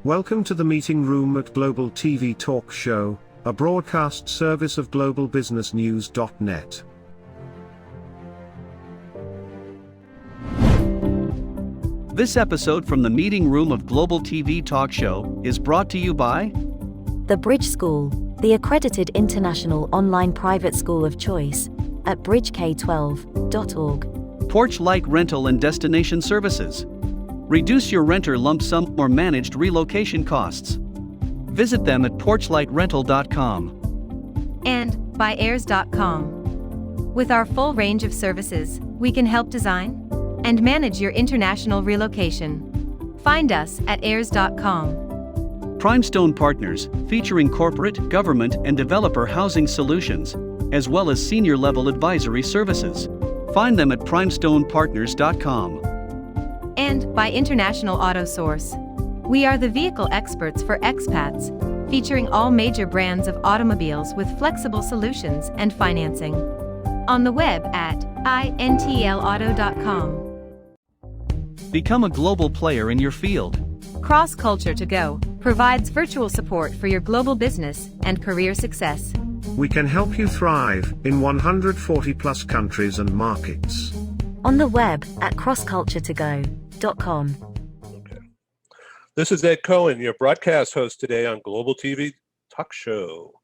Welcome to the meeting room at Global TV Talk Show, a broadcast service of globalbusinessnews.net. This episode from the meeting room of Global TV Talk Show is brought to you by The Bridge School, the accredited international online private school of choice, at bridgek12.org. Porch Light Rental and Destination Services. Reduce your renter lump sum or managed relocation costs. Visit them at porchlightrental.com. And by airs.com. With our full range of services, we can help design and manage your international relocation. Find us at airs.com. Primestone Partners, featuring corporate, government, and developer housing solutions, as well as senior-level advisory services. Find them at primestonepartners.com. And by International Auto Source. We are the vehicle experts for expats, featuring all major brands of automobiles with flexible solutions and financing. On the web at intlauto.com. Become a global player in your field. Cross Culture to Go provides virtual support for your global business and career success. We can help you thrive in 140 plus countries and markets. On the web at crossculturetogo.com. Okay. This is Ed Cohen, your broadcast host today on Global TV Talk Show.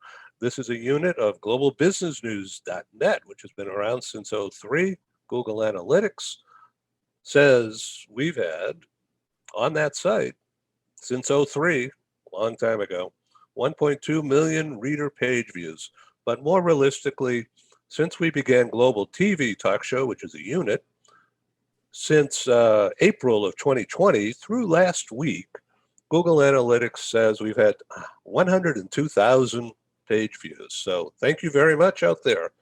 This is a unit of globalbusinessnews.net, which has been around since '03. Google Analytics says we've had on that site since '03, a long time ago, 1.2 million reader page views. But more realistically, since we began Global TV Talk Show, which is a unit, since April of 2020 through last week, Google Analytics says we've had 102,000 page views. So thank you very much out there.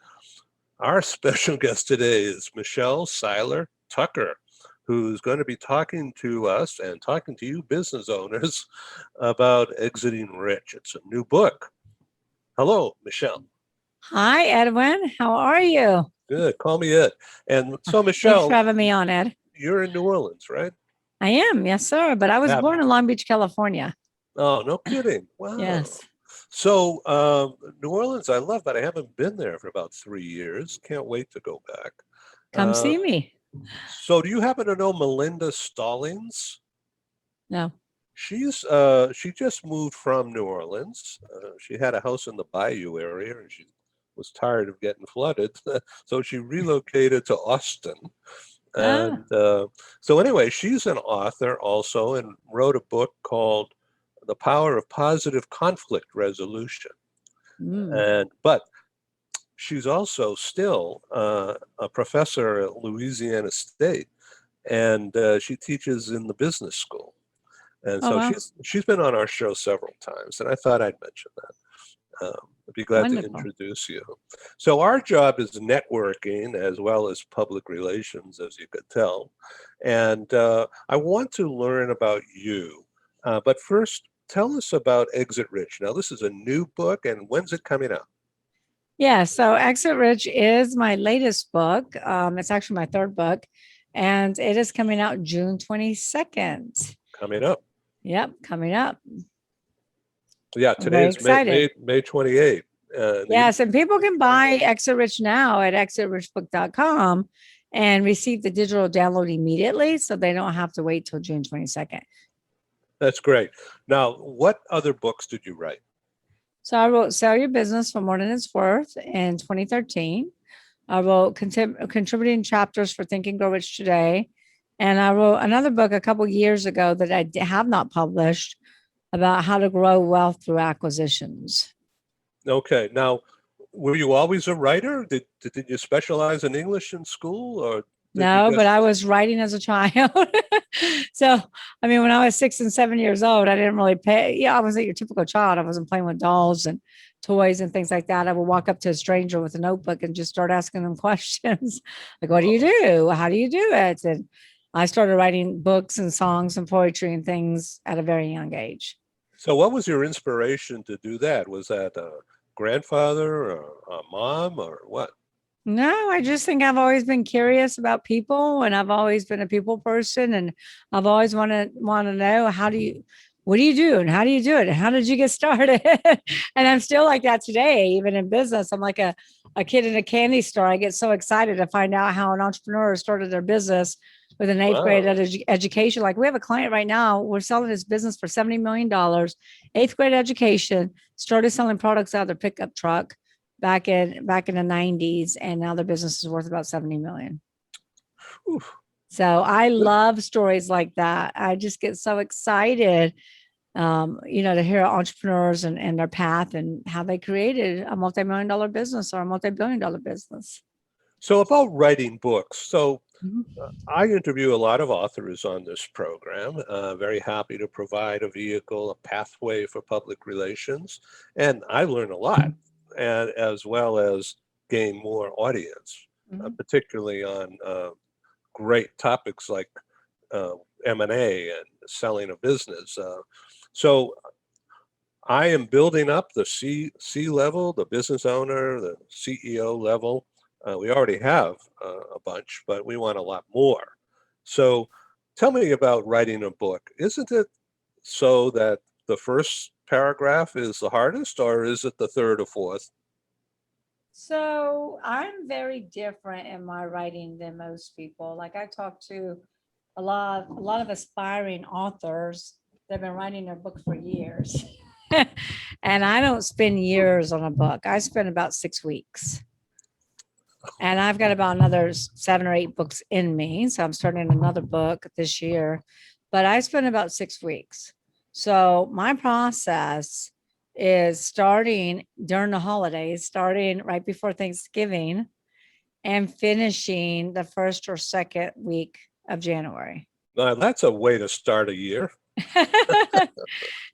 Our special guest today is Michelle Seiler Tucker, who's going to be talking to us and talking to you business owners about exiting rich. It's a new book. Hello, Michelle. Hi, Edwin. How are you? Good. Call me Ed. And so, Michelle, thanks for having me on, Ed. You're in New Orleans, right? I am, yes, sir. But I was born in Long Beach, California. Oh, no kidding. Wow. Yes. So, New Orleans, I love, but I haven't been there for about 3 years. Can't wait to go back. Come see me. So, do you happen to know Melinda Stallings? No. She just moved from New Orleans. She had a house in the Bayou area, and she was tired of getting flooded, so she relocated to Austin. And so anyway, she's an author also and wrote a book called The Power of Positive Conflict Resolution. But she's also still a professor at Louisiana State, and she teaches in the business school. And so she's been on our show several times, and I thought I'd mention that. I'd be glad to introduce you. So our job is networking as well as public relations, as you could tell. And I want to learn about you. But first, tell us about Exit Rich. Now, this is a new book, and when's it coming out? Yeah, so Exit Rich is my latest book. It's actually my third book, and it is coming out June 22nd. Coming up. Yep, coming up. Yeah, today is May 28th. Yes, and people can buy Exit Rich now at exitrichbook.com and receive the digital download immediately, so they don't have to wait till June 22nd. That's great. Now, what other books did you write? So I wrote Sell Your Business for More Than It's Worth in 2013. I wrote Contributing Chapters for Think and Grow Rich Today. And I wrote another book a couple years ago that I have not published about how to grow wealth through acquisitions. Okay. Now, were you always a writer? Did you specialize in English in school? Or no, but I was writing as a child. So, I mean, when I was 6 and 7 years old, I didn't really pay. Yeah, I wasn't your typical child. I wasn't playing with dolls and toys and things like that. I would walk up to a stranger with a notebook and just start asking them questions. Like, what do you do? How do you do it? And I started writing books and songs and poetry and things at a very young age. So what was your inspiration to do that? Was that a grandfather or a mom or what? No, I just think I've always been curious about people, and I've always been a people person, and I've always want to know, what do you do and how do you do it? And how did you get started? And I'm still like that today, even in business. I'm like a kid in a candy store. I get so excited to find out how an entrepreneur started their business with an eighth grade Wow. education. Like we have a client right now, we're selling his business for $70 million, eighth grade education, started selling products out of their pickup truck back in the 90s, and now their business is worth about 70 million. Oof. So I love stories like that. I just get so excited, to hear entrepreneurs and their path and how they created a multi-million dollar business or a multi-billion dollar business. So about writing books. So Mhm. I interview a lot of authors on this program. Very happy to provide a vehicle, a pathway for public relations, and I learn a lot, and as well as gain more audience, Mhm. particularly on great topics like uh, M&A and selling a business. So I am building up the C level, the business owner, the CEO level. We already have a bunch, but we want a lot more. So tell me about writing a book. Isn't it so that the first paragraph is the hardest, or is it the third or fourth? So I'm very different in my writing than most people. Like I talk to a lot of aspiring authors that have been writing their book for years. And I don't spend years on a book. I spend about 6 weeks. And I've got about another 7 or 8 books in me. So I'm starting another book this year, but I spend about 6 weeks. So my process is starting during the holidays, starting right before Thanksgiving and finishing the first or second week of January. Now, that's a way to start a year.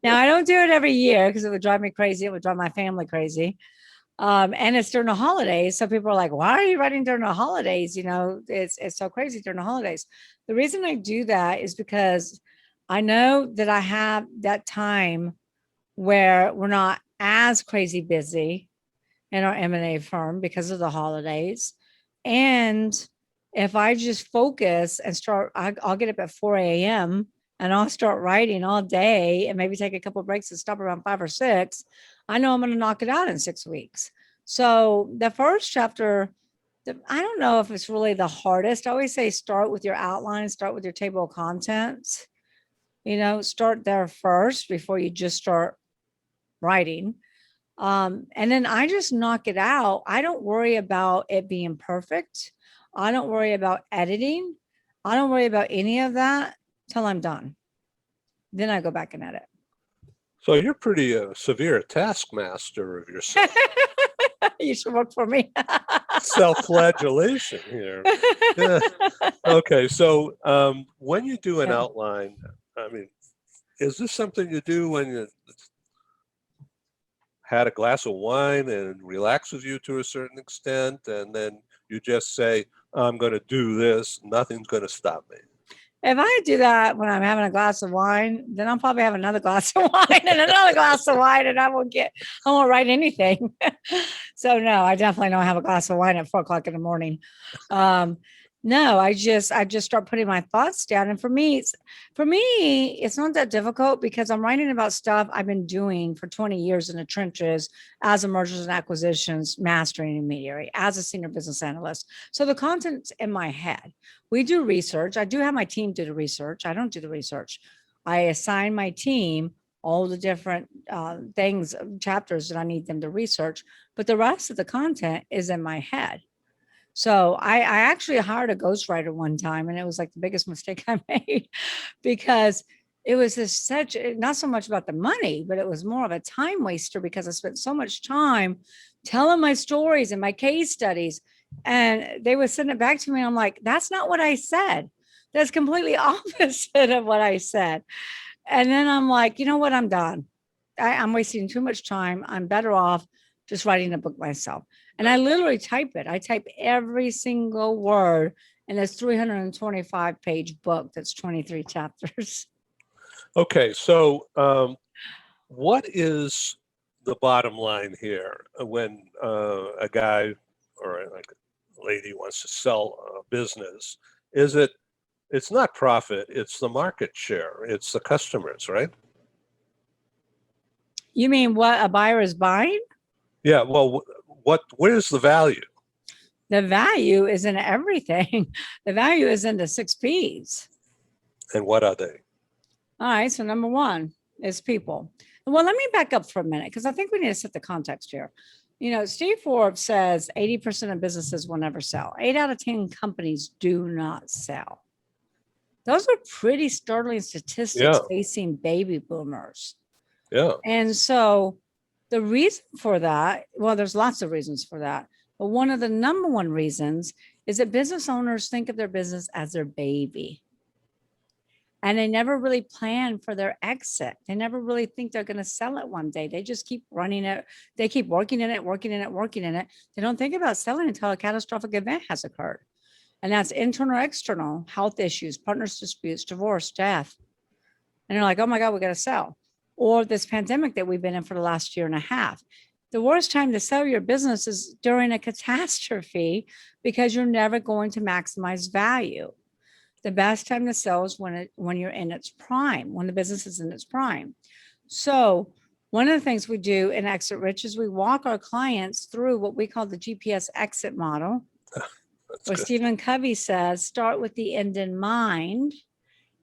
Now I don't do it every year because it would drive me crazy. It would drive my family crazy. And it's during the holidays. So people are like, why are you writing during the holidays? It's so crazy during the holidays. The reason I do that is because I know that I have that time where we're not as crazy busy in our M&A firm because of the holidays. And if I just focus and I'll get up at 4 a.m. and I'll start writing all day and maybe take a couple of breaks and stop around 5 or 6. I know I'm going to knock it out in 6 weeks. So the first chapter, I don't know if it's really the hardest. I always say start with your outline, start with your table of contents. Start there first before you just start writing. And then I just knock it out. I don't worry about it being perfect. I don't worry about editing. I don't worry about any of that till I'm done. Then I go back and edit. So you're pretty severe taskmaster of yourself. You should work for me. Self-flagellation here. Yeah. Okay, so when you do an Yeah. outline, I mean, is this something you do when you had a glass of wine and relaxes you to a certain extent, and then you just say, I'm going to do this, nothing's going to stop me? If I do that when I'm having a glass of wine, then I'll probably have another glass of wine and another glass of wine, and I won't write anything. So no, I definitely don't have a glass of wine at 4 o'clock in the morning. No, I just start putting my thoughts down. And for me, it's not that difficult because I'm writing about stuff I've been doing for 20 years in the trenches as a mergers and acquisitions master intermediary, as a senior business analyst. So the content's in my head. We do research. I do have my team do the research. I don't do the research. I assign my team all the different things, chapters that I need them to research, but the rest of the content is in my head. So I actually hired a ghostwriter one time, and it was like the biggest mistake I made because it was not so much about the money, but it was more of a time waster because I spent so much time telling my stories and my case studies, and they would send it back to me. I'm like, that's not what I said. That's completely opposite of what I said. And then I'm like, you know what? I'm done. I'm wasting too much time. I'm better off just writing a book myself. And I literally type it. I type every single word in this 325-page book that's 23 chapters. Okay, so what is the bottom line here when a guy or like lady wants to sell a business, it's not profit, it's the market share, it's the customers, right? You mean what a buyer is buying? Yeah, well, where's the value? The value is in everything. The value is in the 6 P's. And what are they? All right. So number one is people. Well, let me back up for a minute because I think we need to set the context here. Steve Forbes says 80% of businesses will never sell. 8 out of 10 companies do not sell. Those are pretty startling statistics facing baby boomers. Yeah. And so the reason for that, well, there's lots of reasons for that. But one of the number one reasons is that business owners think of their business as their baby. And they never really plan for their exit. They never really think they're going to sell it one day. They just keep running it. They keep working in it. They don't think about selling until a catastrophic event has occurred. And that's internal or external, health issues, partners disputes, divorce, death. And they're like, oh my God, we got to sell. Or this pandemic that we've been in for the last year and a half. The worst time to sell your business is during a catastrophe because you're never going to maximize value. The best time to sell is when you're in its prime, when the business is in its prime. So one of the things we do in Exit Rich is we walk our clients through what we call the GPS exit model, where Stephen Covey says, start with the end in mind.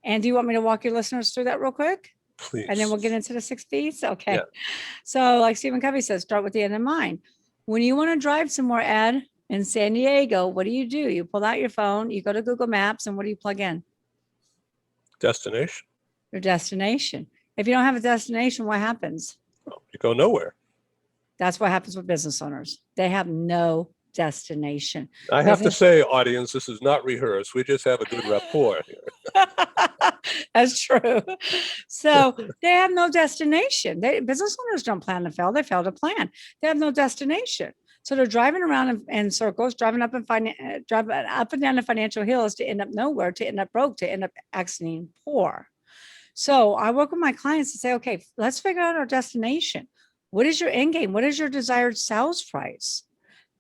And do you want me to walk your listeners through that real quick? Please. And then we'll get into the 6 P's. Okay. Yeah. So like Stephen Covey says, start with the end in mind. When you want to drive somewhere, Ed, in San Diego, what do? You pull out your phone, you go to Google Maps, and what do you plug in? Destination. Your destination. If you don't have a destination, what happens? Well, you go nowhere. That's what happens with business owners. They have no destination. I have to say, audience, this is not rehearsed. We just have a good rapport here. That's true. So they have no destination. Business owners don't plan to fail. They fail to plan. They have no destination. So they're driving around in circles, driving up and down the financial hills to end up nowhere, to end up broke, to end up exiting poor. So I work with my clients to say, okay, let's figure out our destination. What is your end game? What is your desired sales price?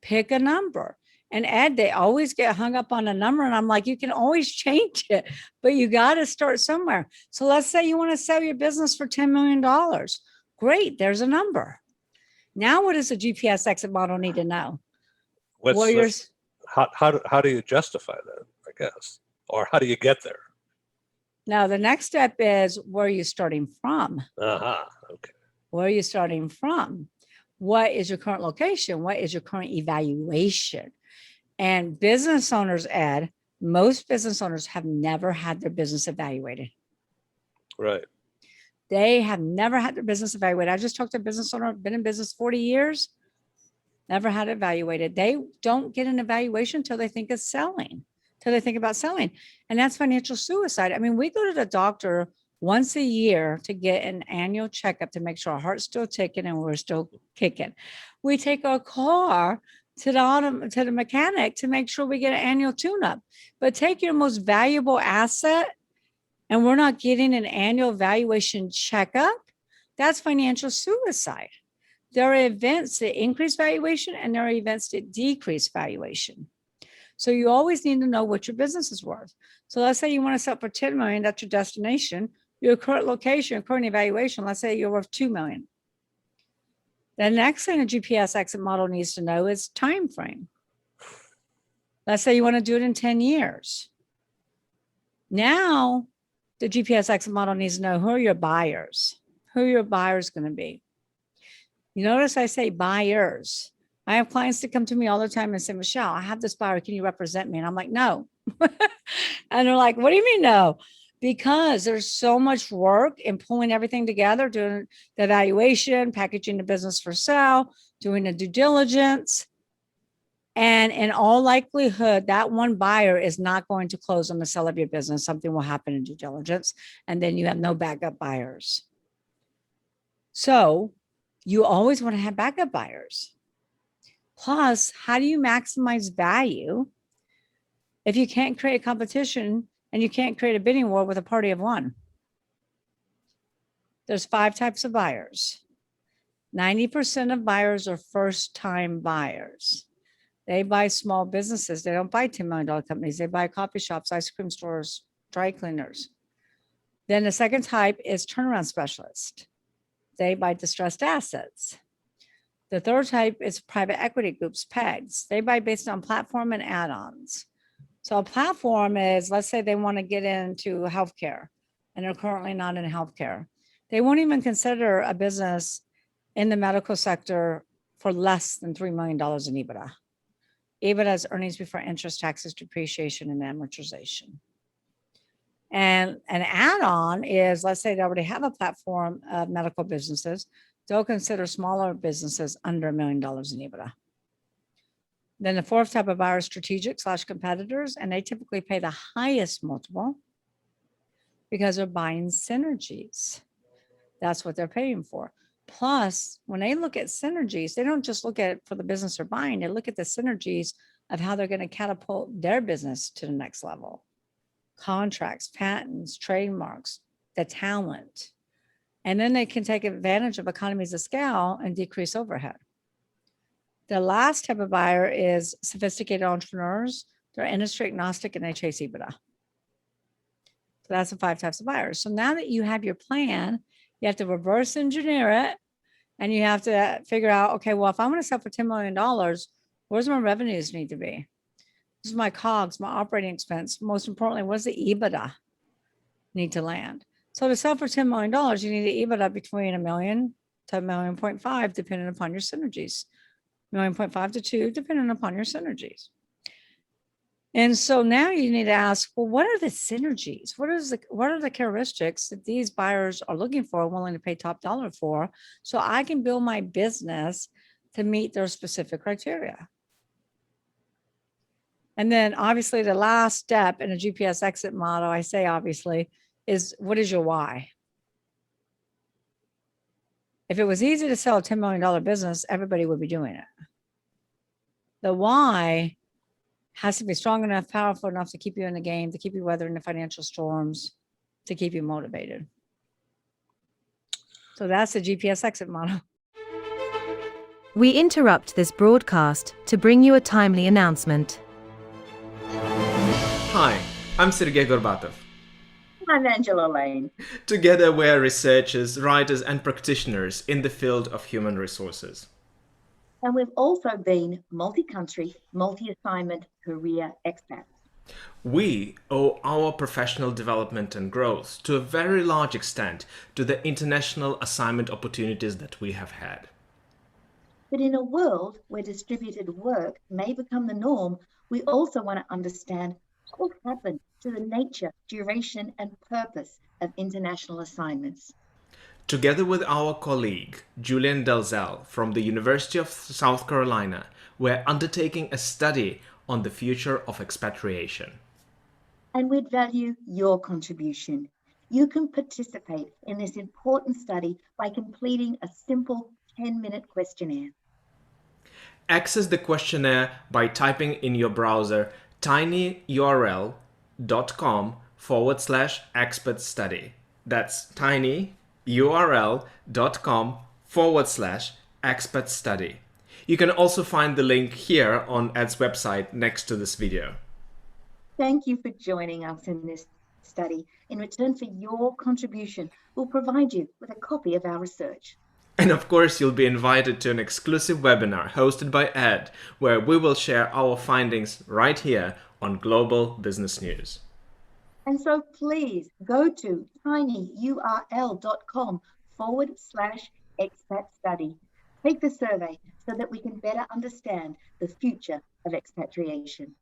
Pick a number. And Ed, they always get hung up on a number. And I'm like, you can always change it, but you got to start somewhere. So let's say you want to sell your business for $10 million. Great, there's a number. Now, what does a GPS exit model need to know? How do you justify that, I guess? Or how do you get there? Now, the next step is, where are you starting from? Okay. Where are you starting from? What is your current location? What is your current evaluation? And business owners, Ed, most business owners have never had their business evaluated. Right. They have never had their business evaluated. I just talked to a business owner, been in business 40 years, never had it evaluated. They don't get an evaluation until they think of selling, until they think about selling. And that's financial suicide. I mean, we go to the doctor once a year to get an annual checkup to make sure our heart's still ticking and we're still kicking. We take our car to the mechanic to make sure we get an annual tune-up. But take your most valuable asset and we're not getting an annual valuation checkup, that's financial suicide. There are events that increase valuation and there are events that decrease valuation. So you always need to know what your business is worth. So let's say you want to sell for 10 million, that's your destination. Your current location, your current evaluation, let's say you're worth 2 million. The next thing a GPS exit model needs to know is time frame. Let's say you want to do it in 10 years. Now, the GPS exit model needs to know, who are your buyers? Who are your buyers going to be? You notice I say buyers. I have clients that come to me all the time and say, Michelle, I have this buyer. Can you represent me? And I'm like, no. And they're like, what do you mean no? Because there's so much work in pulling everything together, doing the evaluation, packaging the business for sale, doing the due diligence. And in all likelihood, that one buyer is not going to close on the sale of your business. Something will happen in due diligence, and then you have no backup buyers. So you always want to have backup buyers. Plus, how do you maximize value if you can't create a competition and you can't create a bidding war with a party of one? There's 5 types of buyers. 90% of buyers are first-time buyers. They buy small businesses. They don't buy $10 million companies. They buy coffee shops, ice cream stores, dry cleaners. Then the second type is turnaround specialist. They buy distressed assets. The third type is private equity groups, PEGs. They buy based on platform and add-ons. So a platform is, let's say they want to get into healthcare and they're currently not in healthcare. They won't even consider a business in the medical sector for less than $3 million in Ebitda. Ebitda is earnings before interest, taxes, depreciation, and amortization. And an add-on is, let's say they already have a platform of medical businesses. They'll consider smaller businesses under $1 million in Ebitda. Then the fourth type of buyer is strategic/competitors, and they typically pay the highest multiple because they're buying synergies. That's what they're paying for. Plus, when they look at synergies, they don't just look at it for the business they're buying. They look at the synergies of how they're going to catapult their business to the next level. Contracts, patents, trademarks, the talent. And then they can take advantage of economies of scale and decrease overhead. The last type of buyer is sophisticated entrepreneurs. They're industry agnostic and they chase Ebitda. So that's the 5 types of buyers. So now that you have your plan, you have to reverse engineer it and you have to figure out, okay, well, if I'm going to sell for $10 million, where's my revenues need to be? This is my COGS, my operating expense. Most importantly, what's the Ebitda need to land? So to sell for $10 million, you need an Ebitda between $1 million to $1.5 million, depending upon your synergies. $1.5 million to $2 million, depending upon your synergies. And so now you need to ask, well, what are the synergies? What are the characteristics that these buyers are looking for, willing to pay top dollar for, so I can build my business to meet their specific criteria? And then obviously the last step in a GPS exit model, I say obviously, is what is your why? If it was easy to sell a $10 million business, everybody would be doing it. The why has to be strong enough, powerful enough to keep you in the game, to keep you weathering the financial storms, to keep you motivated. So that's the GPS exit model. We interrupt this broadcast to bring you a timely announcement. Hi, I'm Sergey Gorbatov. I'm Angela Lane. Together we're researchers, writers and practitioners in the field of human resources. And we've also been multi-country, multi-assignment career expats. We owe our professional development and growth to a very large extent to the international assignment opportunities that we have had. But in a world where distributed work may become the norm, we also want to understand what will happen to the nature, duration, and purpose of international assignments. Together with our colleague, Julian Dalzell from the University of South Carolina, we're undertaking a study on the future of expatriation. And we'd value your contribution. You can participate in this important study by completing a simple 10-minute questionnaire. Access the questionnaire by typing in your browser tinyurl.com/expert study. That's tinyurl.com/expert study. You can also find the link here on Ed's website next to this video. Thank you for joining us in this study. In return for your contribution, we'll provide you with a copy of our research. And of course, you'll be invited to an exclusive webinar hosted by Ed, where we will share our findings right here on Global Business News. And so please go to tinyurl.com/expat study. Take the survey so that we can better understand the future of expatriation.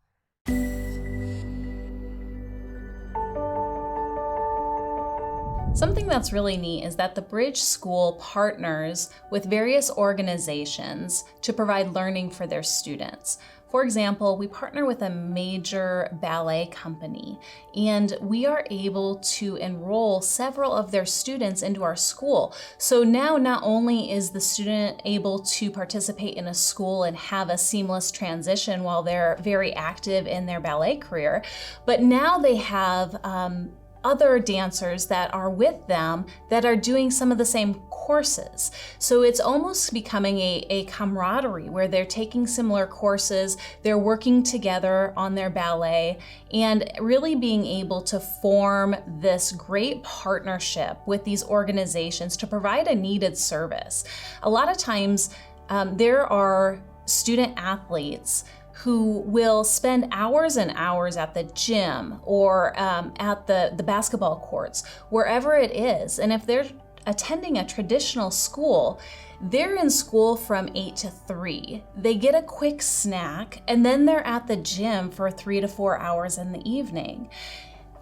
Something that's really neat is that the Bridge School partners with various organizations to provide learning for their students. For example, we partner with a major ballet company, and we are able to enroll several of their students into our school. So now not only is the student able to participate in a school and have a seamless transition while they're very active in their ballet career, but now they have other dancers that are with them that are doing some of the same courses. So it's almost becoming a camaraderie where they're taking similar courses, they're working together on their ballet, and really being able to form this great partnership with these organizations to provide a needed service. A lot of times, there are student athletes who will spend hours and hours at the gym or at the basketball courts, wherever it is. And if they're attending a traditional school, they're in school from 8 to 3. They get a quick snack, and then they're at the gym for 3 to 4 hours in the evening.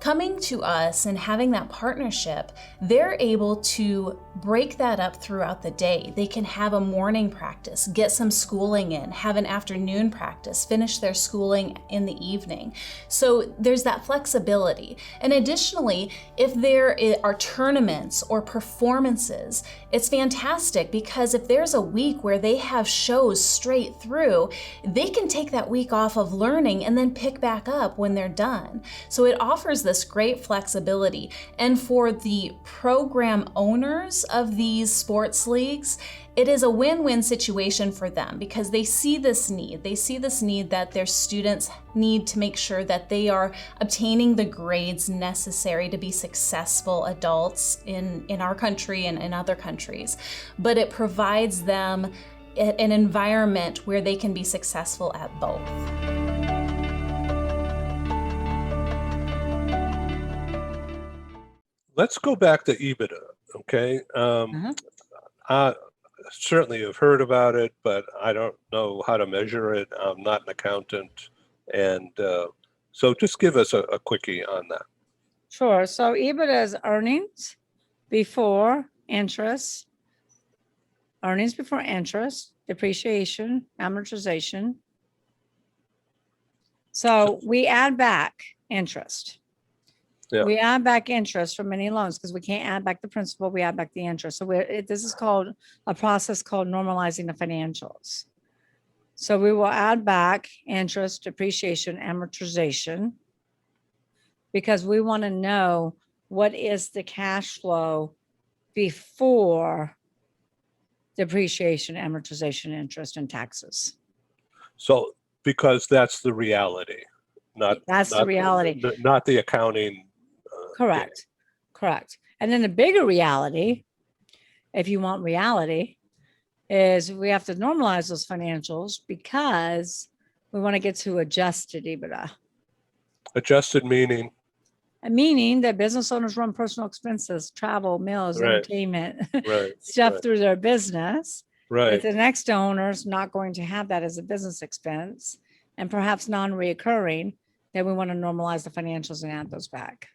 Coming to us and having that partnership, they're able to break that up throughout the day. They can have a morning practice, get some schooling in, have an afternoon practice, finish their schooling in the evening. So there's that flexibility. And additionally, if there are tournaments or performances, it's fantastic because if there's a week where they have shows straight through, they can take that week off of learning and then pick back up when they're done. So it offers this great flexibility. And for the program owners of these sports leagues, it is a win-win situation for them because they see this need. They see this need that their students need to make sure that they are obtaining the grades necessary to be successful adults in our country and in other countries. But it provides them an environment where they can be successful at both. Let's go back to Ebitda, okay? I certainly have heard about it, but I don't know how to measure it. I'm not an accountant. And so just give us a quickie on that. Sure. So Ebitda is earnings before interest, depreciation, amortization. So we add back interest. Yeah. We add back interest from any loans because we can't add back the principal. We add back the interest. So this is called a process called normalizing the financials. So we will add back interest, depreciation, amortization, because we want to know what is the cash flow before depreciation, amortization, interest, and taxes. So because that's the reality, not the reality, not the accounting. Correct. Correct. And then the bigger reality, if you want reality, is we have to normalize those financials because we want to get to adjusted Ebitda. Adjusted meaning? Meaning that business owners run personal expenses, travel, meals, entertainment, stuff through their business. Right. If the next owner's not going to have that as a business expense and perhaps non-reoccurring, then we want to normalize the financials and add those back.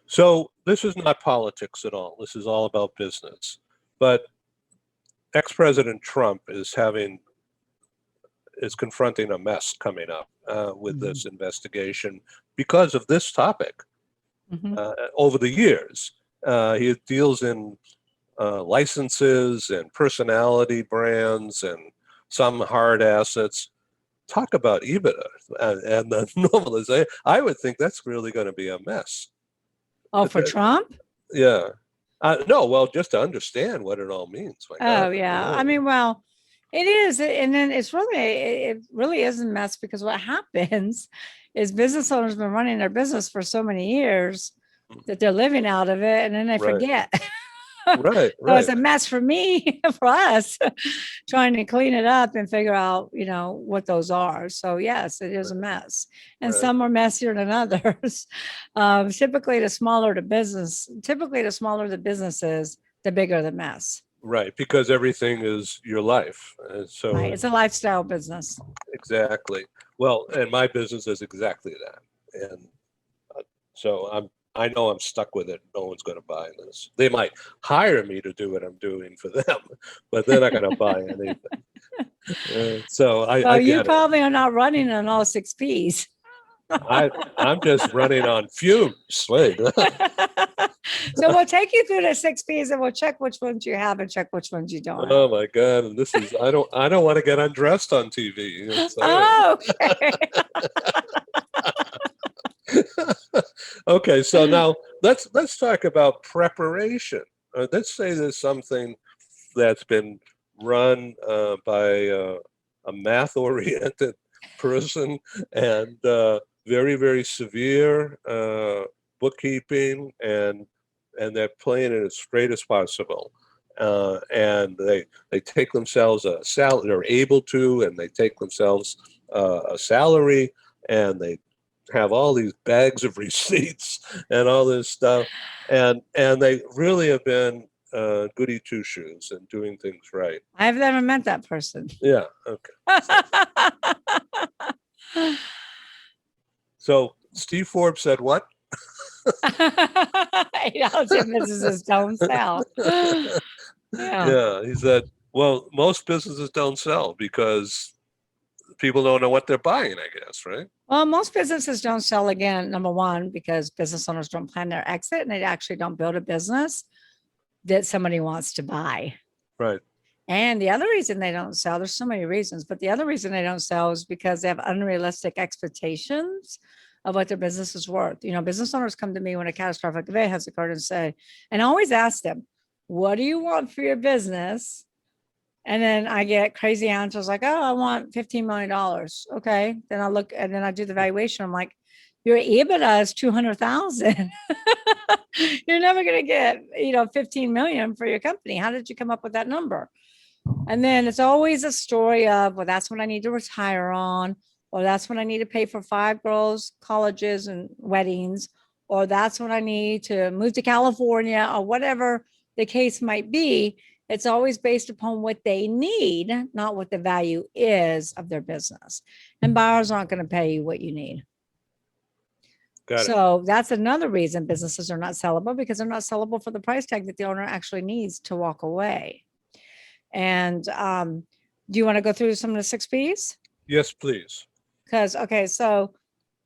So this is not politics at all. This is all about business. But ex-President Trump is confronting a mess coming up with this investigation because of this topic. Over the years, he deals in licenses and personality brands and some hard assets. Talk about Ebitda and the normalization. I would think that's really going to be a mess. Oh, for Trump? Yeah. No, well, just to understand what it all means. Oh, yeah. I mean, well, it is. And then it really is a mess because what happens is business owners have been running their business for so many years that they're living out of it and then they forget. Right. So it's a mess for me, for us, trying to clean it up and figure out, what those are. So yes, it is a mess. And some are messier than others. Typically the smaller the business is, the bigger the mess. Right, because everything is your life. So it's a lifestyle business. Exactly. Well, and my business is exactly that. And so I know I'm stuck with it. No one's going to buy this. They might hire me to do what I'm doing for them, but they're not going to buy anything. So you probably are not running on all 6 Ps. I'm just running on fumes. Wait. So we'll take you through the 6 Ps and we'll check which ones you have and check which ones you don't. Oh my God! And this is I don't want to get undressed on TV. Oh, okay. Okay, so now let's talk about preparation. Let's say there's something that's been run by a math-oriented person and very, very severe bookkeeping, and they're playing it as straight as possible. And they take themselves a salary, they're able to, and they take themselves a salary, and they have all these bags of receipts and all this stuff, and they really have been goody two shoes and doing things right. I've never met that person. Yeah. Okay. So Steve Forbes said what? 8 ounce businesses don't sell. Yeah, he said, well, most businesses don't sell because people don't know what they're buying, I guess, right? Well, most businesses don't sell, again, number one, because business owners don't plan their exit and they actually don't build a business that somebody wants to buy. Right. And the other reason they don't sell, there's so many reasons, but the other reason they don't sell is because they have unrealistic expectations of what their business is worth. You know, business owners come to me when a catastrophic event has occurred and say, and I always ask them, what do you want for your business? And then I get crazy answers like, oh, I want $15 million. Okay. Then I look and then I do the valuation. I'm like, your Ebitda is 200,000. You're never going to get, 15 million for your company. How did you come up with that number? And then it's always a story of, well, that's what I need to retire on, or that's what I need to pay for 5 girls' colleges and weddings, or that's what I need to move to California, or whatever the case might be. It's always based upon what they need, not what the value is of their business. And buyers aren't going to pay you what you need. Got it. So that's another reason businesses are not sellable, because they're not sellable for the price tag that the owner actually needs to walk away. And do you want to go through some of the 6 P's? Yes, please. Because, okay, so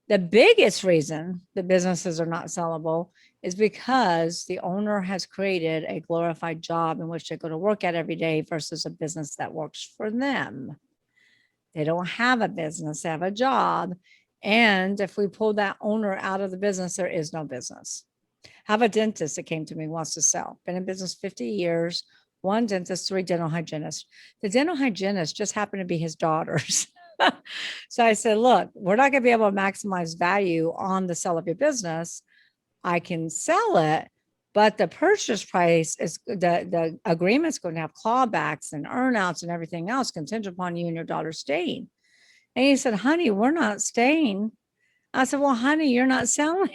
the biggest reason the businesses are not sellable is because the owner has created a glorified job in which they go to work at every day versus a business that works for them. They don't have a business, they have a job. And if we pull that owner out of the business, there is no business. I have a dentist that came to me, wants to sell, been in business 50 years, 1 dentist, 3 dental hygienists. The dental hygienist just happened to be his daughters. So I said, look, we're not going to be able to maximize value on the sale of your business. I can sell it, but the purchase price is the agreement's going to have clawbacks and earnouts and everything else contingent upon you and your daughter staying. And he said, honey, we're not staying. I said, well, honey, you're not selling.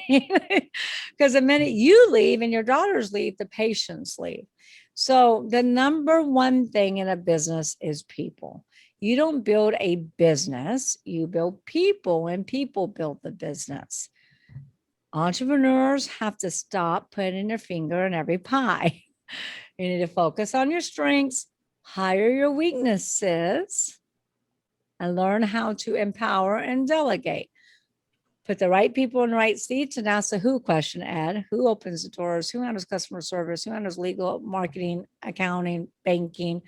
Because the minute you leave and your daughters leave, the patients leave. So the number one thing in a business is people. You don't build a business, you build people, and people build the business. Entrepreneurs have to stop putting their finger in every pie. You need to focus on your strengths, hire your weaknesses, and learn how to empower and delegate. Put the right people in the right seats and ask the who question, Ed. Who opens the doors? Who handles customer service? Who handles legal, marketing, accounting, banking,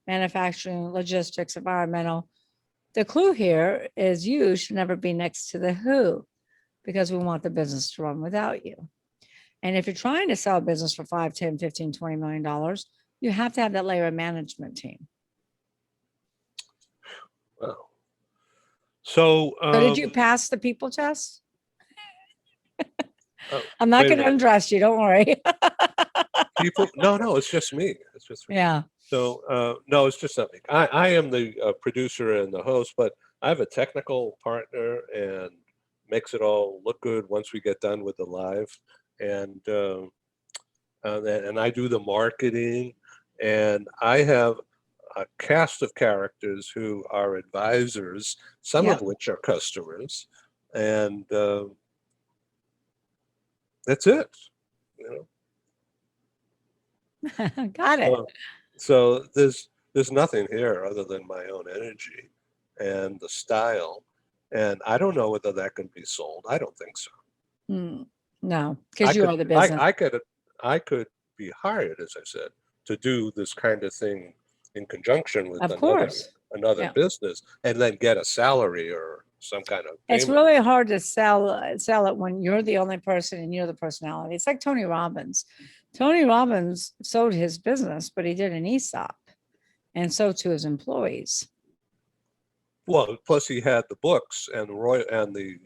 manufacturing, logistics, environmental? The clue here is you should never be next to the who, because we want the business to run without you. And if you're trying to sell a business for 5, 10, 15, $20 million, you have to have that layer of management team. Wow. So did you pass the people test? I'm not going to undress you. Don't worry. People? No, it's just me. It's just me. Yeah. So no, it's just something. I am the producer and the host, but I have a technical partner and makes it all look good once we get done with the live, and I do the marketing, and I have a cast of characters who are advisors, some of which are customers, and that's it. Got it. So there's nothing here other than my own energy and the style, and I don't know whether that can be sold. I don't think so. No, because you are the business. I could be hired, as I said, to do this kind of thing in conjunction with another business, and then get a salary or some kind of It's payment. really hard to sell it when you're the only person and you're the personality. It's like Tony Robbins. Tony Robbins sold his business, but he did an ESOP, and so to his employees. Well, plus he had the books and the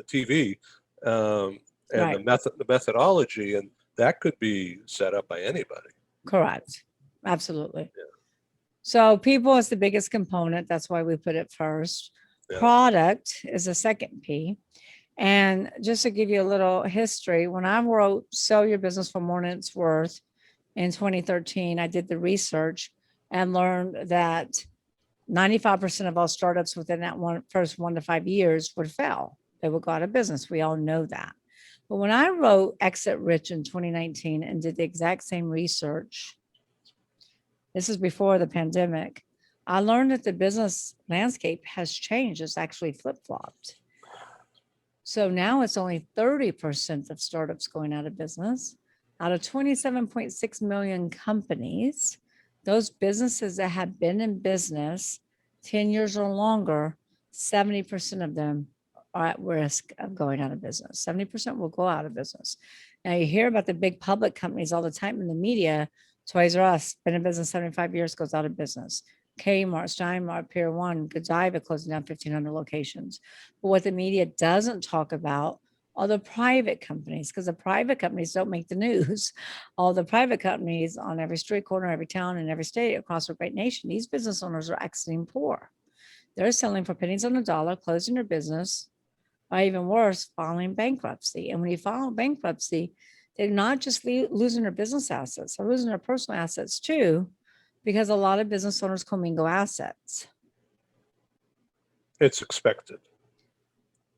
TV and Right. the methodology, and that could be set up by anybody. Correct. Absolutely. So people is the biggest component. That's why we put it first. Yeah. Product is the second P. And just to give you a little history, when I wrote Sell Your Business for More Than It's Worth in 2013, I did the research and learned that 95% of all startups within that first 1 to 5 years would fail. They would go out of business. We all know that. But when I wrote Exit Rich in 2019 and did the exact same research, this is before the pandemic, I learned that the business landscape has changed. It's actually flip-flopped. So now it's only 30% of startups going out of business. Out of 27.6 million companies, those businesses that have been in business 10 years or longer, 70% of them are at risk of going out of business. 70% will go out of business. Now you hear about the big public companies all the time in the media. Toys R Us, been in business 75 years, goes out of business. Kmart, Steinmart, Pier 1, Godiva closing down 1,500 locations. But what the media doesn't talk about are the private companies, because the private companies don't make the news. All the private companies on every street corner, every town, and every state across our great nation, these business owners are exiting poor. They're selling for pennies on the dollar, closing their business, or even worse, filing bankruptcy. And when you file bankruptcy, they're not just losing their business assets, they're losing their personal assets too, because a lot of business owners commingle assets. It's expected.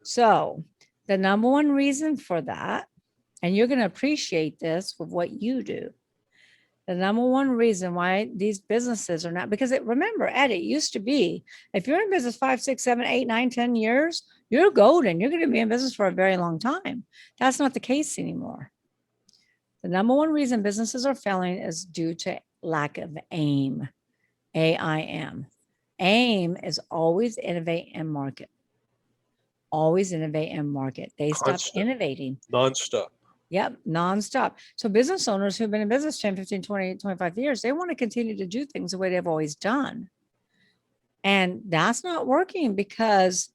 So the number one reason for that, and you're going to appreciate this with what you do, the number one reason why these businesses are not, because remember, Ed, it used to be, if you're in business 5, 6, 7, 8, 9, 10 years, you're golden. You're going to be in business for a very long time. That's not the case anymore. The number one reason businesses are failing is due to lack of aim. AIM. AIM is always innovate and market. Always innovate and market. They stop innovating. Nonstop. Yep, nonstop. So business owners who've been in business 10, 15, 20, 25 years, they want to continue to do things the way they've always done. And that's not working because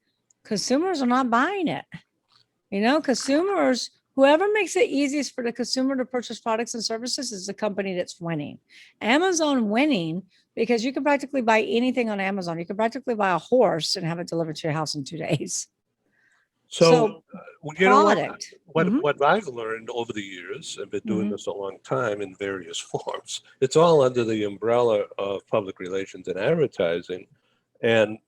consumers are not buying it. You know, consumers, whoever makes it easiest for the consumer to purchase products and services is the company that's winning. Amazon winning because you can practically buy anything on Amazon. You can practically buy a horse and have it delivered to your house in 2 days. So you know product. what I've learned over the years, I've been doing this a long time in various forms. It's all under the umbrella of public relations and advertising, and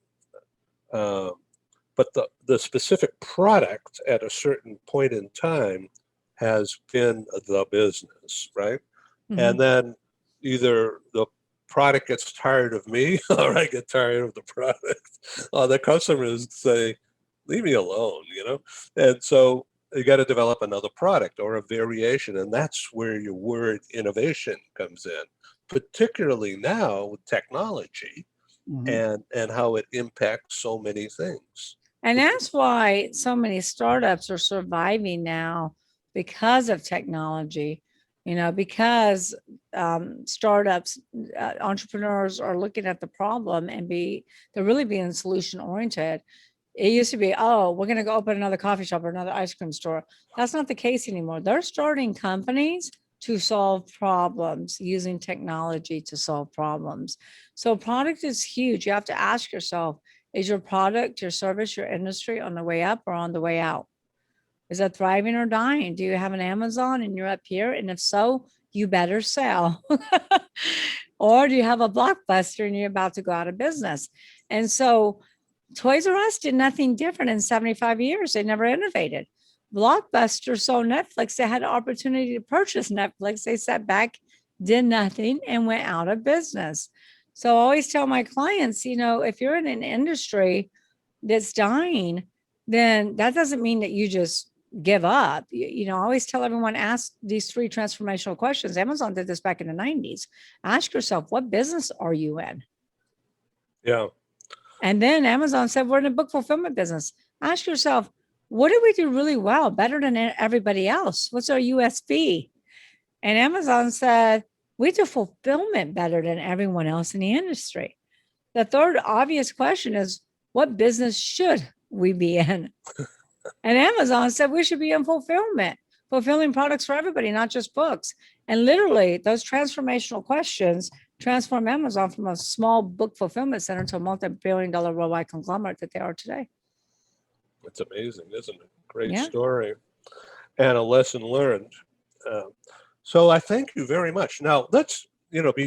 but the specific product at a certain point in time has been the business, right? And then either the product gets tired of me or I get tired of the product. The customers say, leave me alone, you know? And so you got to develop another product or a variation. And that's where your word innovation comes in, particularly now with technology and how it impacts so many things. And that's why so many startups are surviving now because of technology, you know, because startups, entrepreneurs are looking at the problem and they're really being solution oriented. It used to be, oh, we're going to go open another coffee shop or another ice cream store. That's not the case anymore. They're starting companies to solve problems using technology to solve problems. So product is huge. You have to ask yourself, is your product, your service, your industry on the way up or on the way out? Is it thriving or dying? Do you have an Amazon and you're up here? And if so, you better sell. Or do you have a Blockbuster and you're about to go out of business? And so Toys R Us did nothing different in 75 years. They never innovated. Blockbuster sold Netflix. They had an opportunity to purchase Netflix. They sat back, did nothing, and went out of business. So I always tell my clients, you know, if you're in an industry that's dying, then that doesn't mean that you just give up. You know, I always tell everyone, ask these 3 transformational questions. Amazon did this back in the 90s. Ask yourself, what business are you in? Yeah. And then Amazon said, we're in a book fulfillment business. Ask yourself, what do we do really well, better than everybody else? What's our USP? And Amazon said, we do fulfillment better than everyone else in the industry. The third obvious question is, what business should we be in? And Amazon said we should be in fulfillment, fulfilling products for everybody, not just books. And literally, those transformational questions transform Amazon from a small book fulfillment center to a multi-billion-dollar worldwide conglomerate that they are today. It's amazing, isn't it? Great Yeah. story and a lesson learned. So I thank you very much. Now, let's,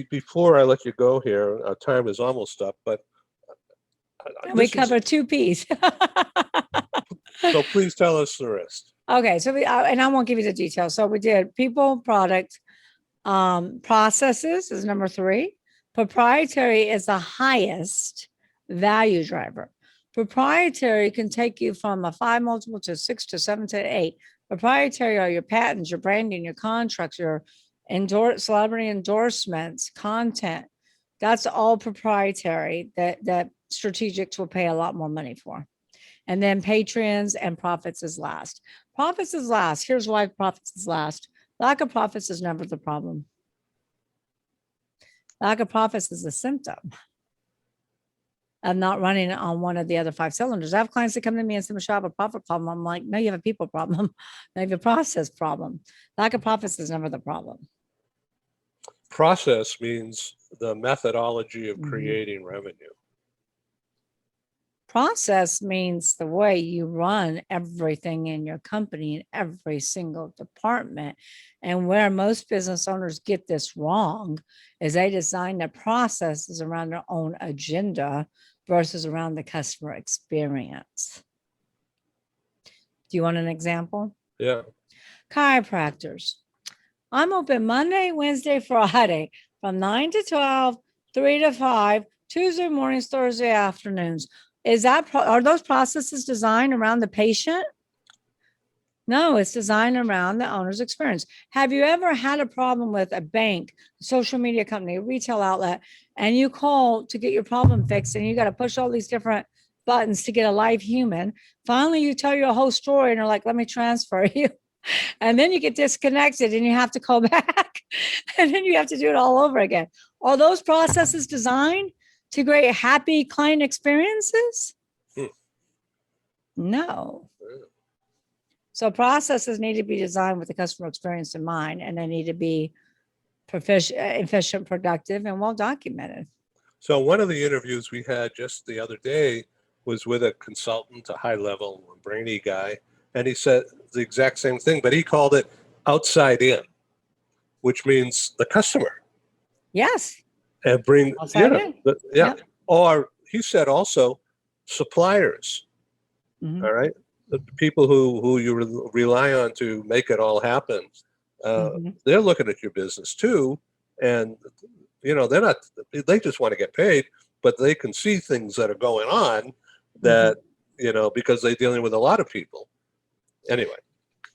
before I let you go here, our time is almost up, but we cover 2 Ps. So please tell us the rest. Okay, so and I won't give you the details. So we did people, product, processes is number 3. Proprietary is the highest value driver. Proprietary can take you from a 5 multiple to 6 to 7 to 8. Proprietary are your patents, your branding, your contracts, your celebrity endorsements, content. That's all proprietary that strategics will pay a lot more money for. And then patrons and profits is last. Profits is last. Here's why profits is last. Lack of profits is never the problem. Lack of profits is a symptom of not running on one of the other 5 cylinders. I have clients that come to me and say, Michelle, I have a profit problem. I'm like, no, you have a people problem. You have a process problem. Lack of profits is never the problem. Process means the methodology of creating revenue. Process means the way you run everything in your company in every single department. And where most business owners get this wrong is they design their processes around their own agenda versus around the customer experience. Do you want an example? Yeah. Chiropractors. I'm open Monday, Wednesday, Friday from 9 to 12, 3 to 5, Tuesday mornings, Thursday afternoons. Are those processes designed around the patient? No, it's designed around the owner's experience. Have you ever had a problem with a bank, social media company, a retail outlet, and you call to get your problem fixed and you got to push all these different buttons to get a live human? Finally, you tell your whole story and they're like, let me transfer you. And then you get disconnected and you have to call back and then you have to do it all over again. Are those processes designed to create happy client experiences? No. So processes need to be designed with the customer experience in mind, and they need to be efficient, productive, and well documented. So one of the interviews we had just the other day was with a consultant, a high-level, brainy guy, and he said the exact same thing, but he called it outside in, which means the customer. Yes. And bring, Or he said also suppliers. All right. The people who you rely on to make it all happen, they're looking at your business too. And, they just want to get paid, but they can see things that are going on that, because they're dealing with a lot of people. Anyway.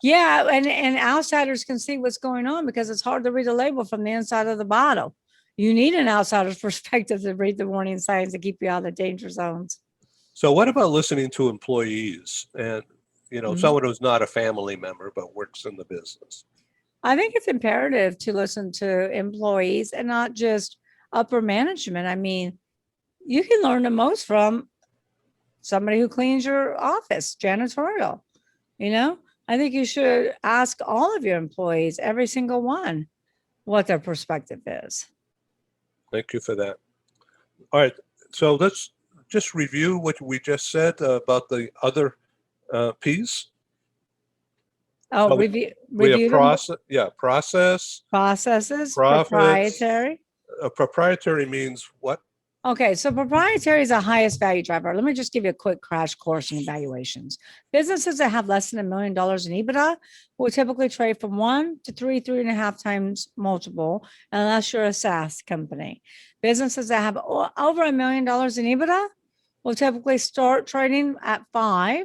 Yeah. And outsiders can see what's going on because it's hard to read a label from the inside of the bottle. You need an outsider's perspective to read the warning signs and keep you out of the danger zones. So what about listening to employees and, someone who's not a family member but works in the business? I think it's imperative to listen to employees and not just upper management. I mean, you can learn the most from somebody who cleans your office, janitorial. I think you should ask all of your employees, every single one, what their perspective is. Thank you for that. All right. So let's just review what we just said about the other P's. Oh, so review we have process. Yeah, process. Processes. Profits. Proprietary. Proprietary means what? Okay, so proprietary is the highest value driver. Let me just give you a quick crash course in evaluations. Businesses that have less than $1 million in Ebitda will typically trade from 1 to 3.5 times multiple, unless you're a SaaS company. Businesses that have over $1 million in Ebitda will typically start trading at 5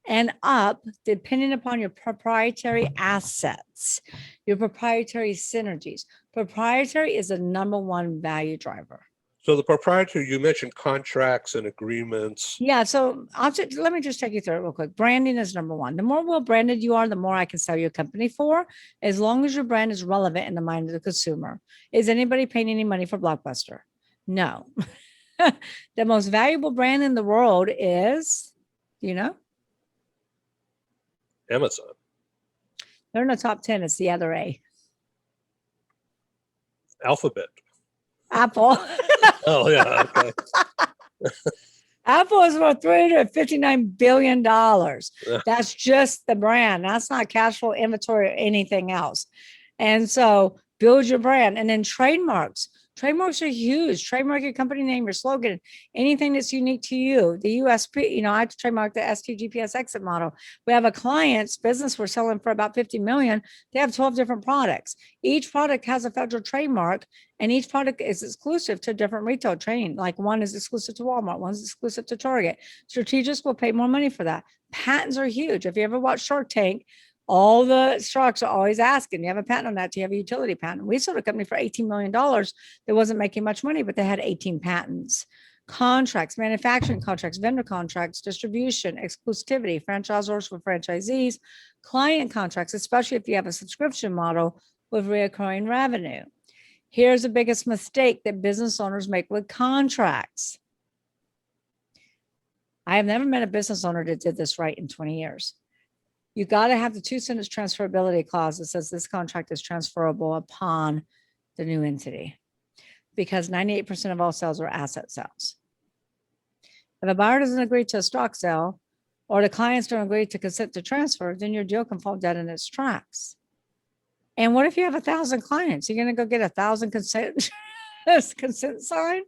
and up, depending upon your proprietary assets, your proprietary synergies. Proprietary is the number 1 value driver. So the proprietary, you mentioned contracts and agreements. Yeah, so let me just take you through it real quick. Branding is number one. The more well branded you are, the more I can sell your company for, as long as your brand is relevant in the mind of the consumer. Is anybody paying any money for Blockbuster? No. The most valuable brand in the world is, you know, Amazon. they're in the top 10. It's the other A. Alphabet. Apple. Oh, yeah. Okay. Apple is worth $359 billion. Yeah. That's just the brand. That's not cash flow, inventory, or anything else. And so build your brand. And then trademarks. Trademarks are huge. Trademark your company name, your slogan, anything that's unique to you. The USP, you know, I trademarked the ST GPS exit model. We have a client's business we're selling for about 50 million. They have 12 different products. Each product has a federal trademark, and each product is exclusive to a different retail chain. Like one is exclusive to Walmart, one's exclusive to Target. Strategists will pay more money for that. Patents are huge. If you ever watch Shark Tank, all the sharks are always asking, you have a patent on that? Do you have a utility patent? We sold a company for $18 million that wasn't making much money, but they had 18 patents. Contracts, manufacturing contracts, vendor contracts, distribution, exclusivity, franchisors for franchisees, client contracts, especially if you have a subscription model with recurring revenue. Here's the biggest mistake that business owners make with contracts. I have never met a business owner that did this right in 20 years. You got to have the 2-sentence transferability clause that says this contract is transferable upon the new entity, because 98% of all sales are asset sales. If a buyer doesn't agree to a stock sale, or the clients don't agree to consent to transfer, then your deal can fall dead in its tracks. And what if you have 1,000 clients? You're going to go get 1,000 consent sign?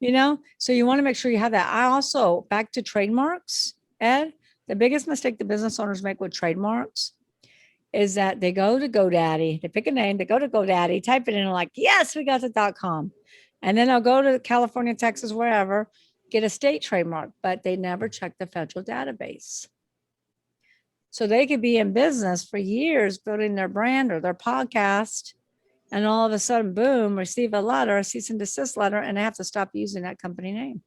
You know, so you want to make sure you have that. I also, back to trademarks, Ed, the biggest mistake the business owners make with trademarks is that they go to GoDaddy, they pick a name, they go to GoDaddy, type it in, and like, yes, we got the .com. And then they'll go to California, Texas, wherever, get a state trademark, but they never check the federal database. So they could be in business for years building their brand or their podcast, and all of a sudden, boom, receive a letter, a cease and desist letter, and they have to stop using that company name.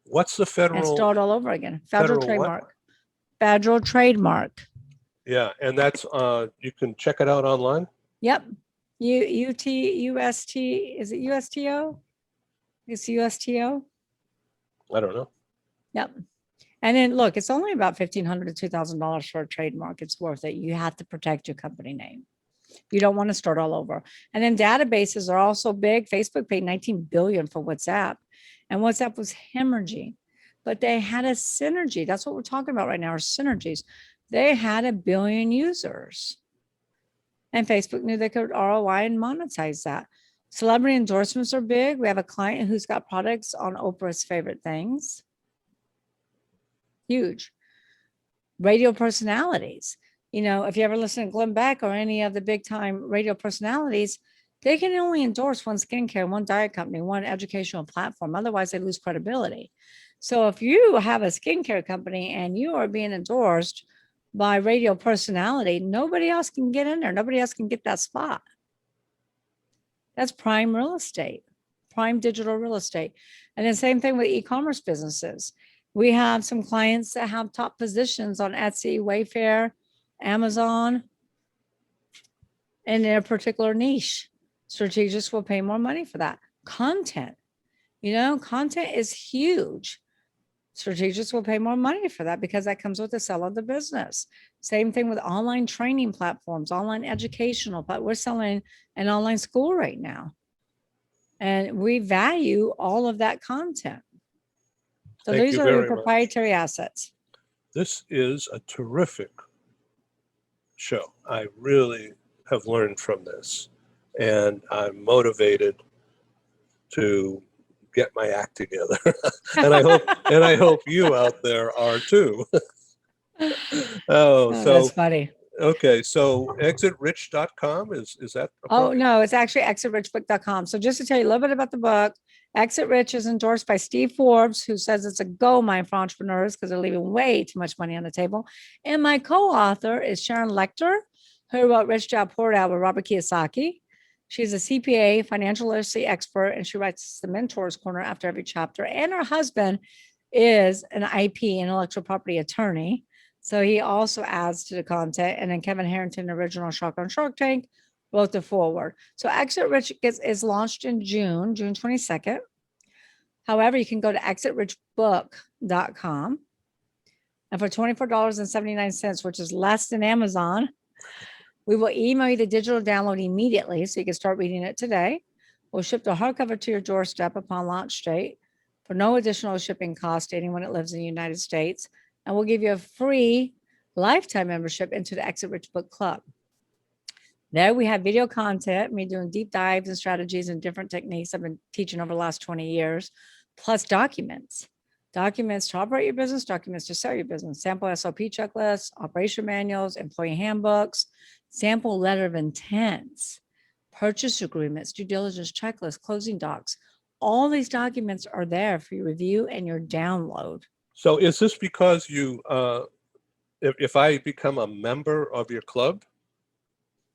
What's the federal? And start all over again. Federal trademark. What? Federal trademark. Yeah, and that's you can check it out online. Yep. UST, is it USTO? It's USTO. I don't know. Yep. And then look, it's only about $1,500 to $2,000 for a trademark. It's worth it. You have to protect your company name. You don't want to start all over. And then databases are also big. Facebook paid $19 billion for WhatsApp, and WhatsApp was hemorrhaging, but they had a synergy. That's what we're talking about right now, are synergies. They had 1 billion users, and Facebook knew they could ROI and monetize that. Celebrity endorsements are big. We have a client who's got products on Oprah's favorite things. Huge. Radio personalities. You know, if you ever listen to Glenn Beck or any of the big time radio personalities, they can only endorse one skincare, one diet company, one educational platform. Otherwise, they lose credibility. So if you have a skincare company and you are being endorsed by radio personality, nobody else can get in there. Nobody else can get that spot. That's prime real estate, prime digital real estate. And the same thing with e-commerce businesses. We have some clients that have top positions on Etsy, Wayfair, Amazon, in their particular niche. Strategists will pay more money for that. Content, you know, content is huge. Strategists will pay more money for that because that comes with the sell of the business. Same thing with online training platforms, online educational, but we're selling an online school right now. And we value all of that content. So these are your proprietary assets. This is a terrific show. I really have learned from this, and I'm motivated to get my act together. and I hope you out there are too. So that's funny. Okay, so exitrich.com is that? Oh no, it's actually exitrichbook.com. So just to tell you a little bit about the book, Exit Rich is endorsed by Steve Forbes, who says it's a gold mine for entrepreneurs because they're leaving way too much money on the table. And my co-author is Sharon Lecter, who wrote Rich Dad Poor Dad with Robert Kiyosaki. She's a CPA, financial literacy expert, and she writes the Mentor's Corner after every chapter. And her husband is an IP, intellectual property attorney. So he also adds to the content. And then Kevin Harrington, original Shark on Shark Tank, wrote the foreword. So Exit Rich is launched in June 22nd. However, you can go to exitrichbook.com. And for $24.79, which is less than Amazon, we will email you the digital download immediately so you can start reading it today. We'll ship the hardcover to your doorstep upon launch date for no additional shipping cost to anyone that lives in the United States. And we'll give you a free lifetime membership into the Exit Rich Book Club. There we have video content, me doing deep dives and strategies and different techniques I've been teaching over the last 20 years, plus documents. Documents to operate your business, documents to sell your business, sample SOP checklists, operation manuals, employee handbooks, sample letter of intents, purchase agreements, due diligence checklists, closing docs. All these documents are there for your review and your download. So is this because you, if I become a member of your club?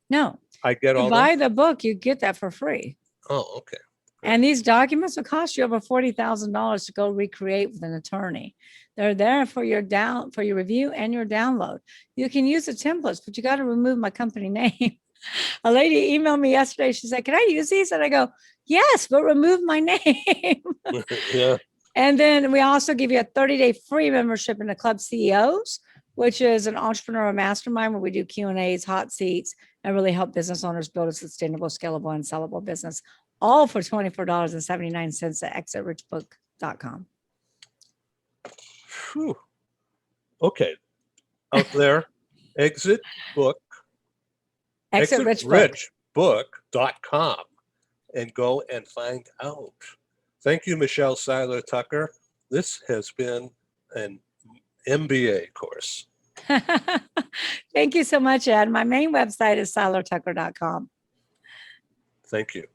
No. I get all that? Buy the book, you get that for free. Oh, okay. And these documents will cost you over $40,000 to go recreate with an attorney. They're there for your review and your download. You can use the templates, but you got to remove my company name. A lady emailed me yesterday. She said, "Can I use these?" And I go, "Yes, but remove my name." Yeah. And then we also give you a 30-day free membership in the Club CEOs, which is an entrepreneurial mastermind where we do Q&As, hot seats, and really help business owners build a sustainable, scalable, and sellable business. All for $24.79 at exitrichbook.com. Whew. Okay. Out there, exitrichbook.com, and go and find out. Thank you, Michelle Seiler Tucker. This has been an MBA course. Thank you so much, Ed. My main website is seilertucker.com. Thank you.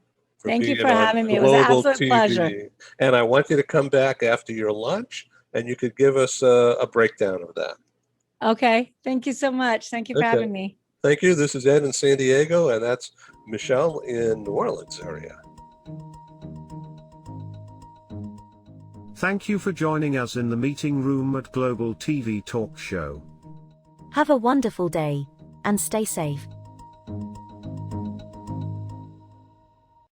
Thank you for having me. It was an absolute pleasure. And I want you to come back after your lunch, and you could give us a breakdown of that. Okay. Thank you so much. Thank you for having me. Thank you. This is Ed in San Diego, and that's Michelle in New Orleans area. Thank you for joining us in the meeting room at Global TV Talk Show. Have a wonderful day and stay safe.